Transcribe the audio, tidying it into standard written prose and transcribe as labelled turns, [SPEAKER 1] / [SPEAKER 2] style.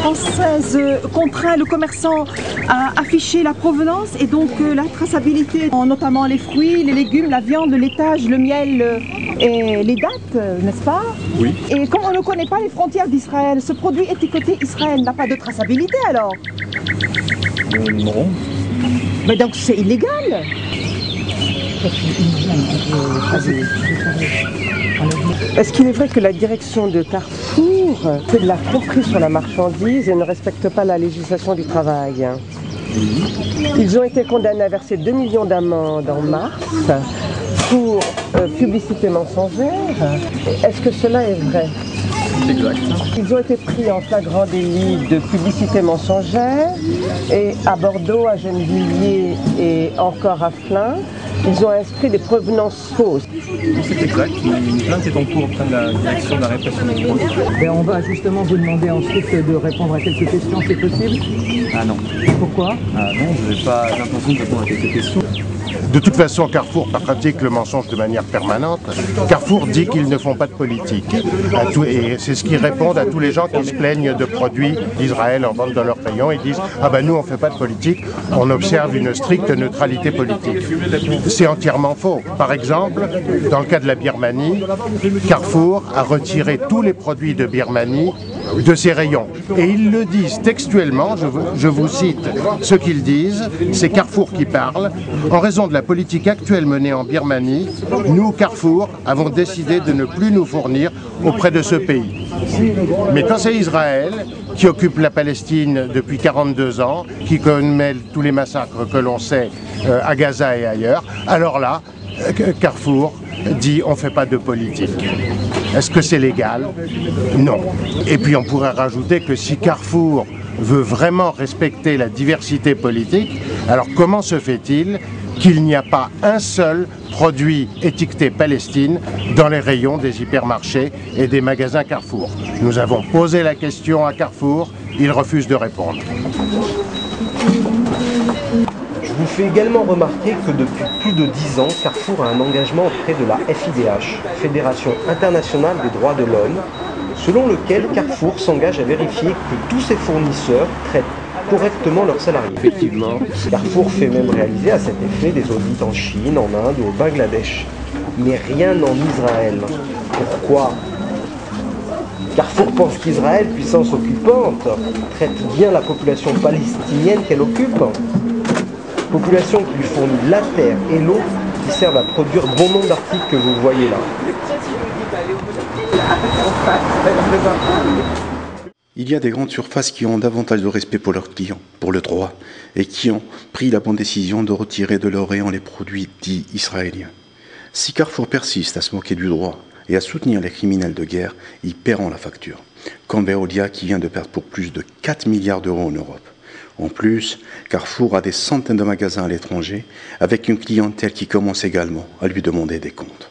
[SPEAKER 1] française contraint le commerçant à afficher la provenance et donc la traçabilité, notamment les fruits, les légumes, la viande, le laitage, le miel et les dates, n'est-ce pas?
[SPEAKER 2] Oui.
[SPEAKER 1] Et comme on ne connaît pas les frontières d'Israël, ce produit étiqueté Israël n'a pas de traçabilité alors?
[SPEAKER 2] Non.
[SPEAKER 1] Mais donc c'est illégal.
[SPEAKER 3] Est-ce qu'il est vrai que la direction de Carrefour fait de la tromperie sur la marchandise et ne respecte pas la législation du travail? Ils ont été condamnés à verser 2 millions d'amendes en mars pour publicité mensongère. Est-ce que cela est vrai?
[SPEAKER 2] Exact.
[SPEAKER 3] Ils ont été pris en flagrant délit de publicité mensongère et à Bordeaux, à Gennevilliers et encore à Flins, ils ont inscrit des provenances fausses.
[SPEAKER 2] C'est exact. Une plainte est en cours auprès de la direction de la répression des fraudes.
[SPEAKER 4] On va justement vous demander ensuite de répondre à quelques questions, c'est possible?
[SPEAKER 2] Ah non.
[SPEAKER 4] Pourquoi?
[SPEAKER 2] Ah non, je n'ai pas l'intention de répondre à quelques questions.
[SPEAKER 5] De toute façon, Carrefour pratique le mensonge de manière permanente. Carrefour dit qu'ils ne font pas de politique. Et c'est ce qu'ils répondent à tous les gens qui se plaignent de produits d'Israël en vente dans leurs rayons. Ils disent « Ah ben nous, on ne fait pas de politique, on observe une stricte neutralité politique ». C'est entièrement faux. Par exemple, dans le cas de la Birmanie, Carrefour a retiré tous les produits de Birmanie de ses rayons. Et ils le disent textuellement, je vous cite ce qu'ils disent, c'est Carrefour qui parle. En raison de la politique actuelle menée en Birmanie, nous, Carrefour, avons décidé de ne plus nous fournir auprès de ce pays. Mais quand c'est Israël, qui occupe la Palestine depuis 42 ans, qui commet tous les massacres que l'on sait à Gaza et ailleurs, alors là, Carrefour dit on ne fait pas de politique. Est-ce que c'est légal? Non. Et puis on pourrait rajouter que si Carrefour veut vraiment respecter la diversité politique, alors comment se fait-il qu'il n'y a pas un seul produit étiqueté Palestine dans les rayons des hypermarchés et des magasins Carrefour? Nous avons posé la question à Carrefour, il refuse de répondre.
[SPEAKER 6] Je vous fais également remarquer que depuis plus de 10 ans, Carrefour a un engagement auprès de la FIDH, Fédération internationale des droits de l'homme, selon lequel Carrefour s'engage à vérifier que tous ses fournisseurs traitent correctement leurs salariés. Effectivement, Carrefour fait même réaliser à cet effet des audits en Chine, en Inde ou au Bangladesh. Mais rien en Israël. Pourquoi? Carrefour pense qu'Israël, puissance occupante, traite bien la population palestinienne qu'elle occupe. Population qui lui fournit la terre et l'eau qui servent à produire bon nombre d'articles que vous voyez là.
[SPEAKER 7] Il y a des grandes surfaces qui ont davantage de respect pour leurs clients, pour le droit, et qui ont pris la bonne décision de retirer de leur rayon les produits dits israéliens. Si Carrefour persiste à se moquer du droit et à soutenir les criminels de guerre, ils paieront la facture, comme Veolia qui vient de perdre pour plus de 4 milliards d'euros en Europe. En plus, Carrefour a des centaines de magasins à l'étranger, avec une clientèle qui commence également à lui demander des comptes.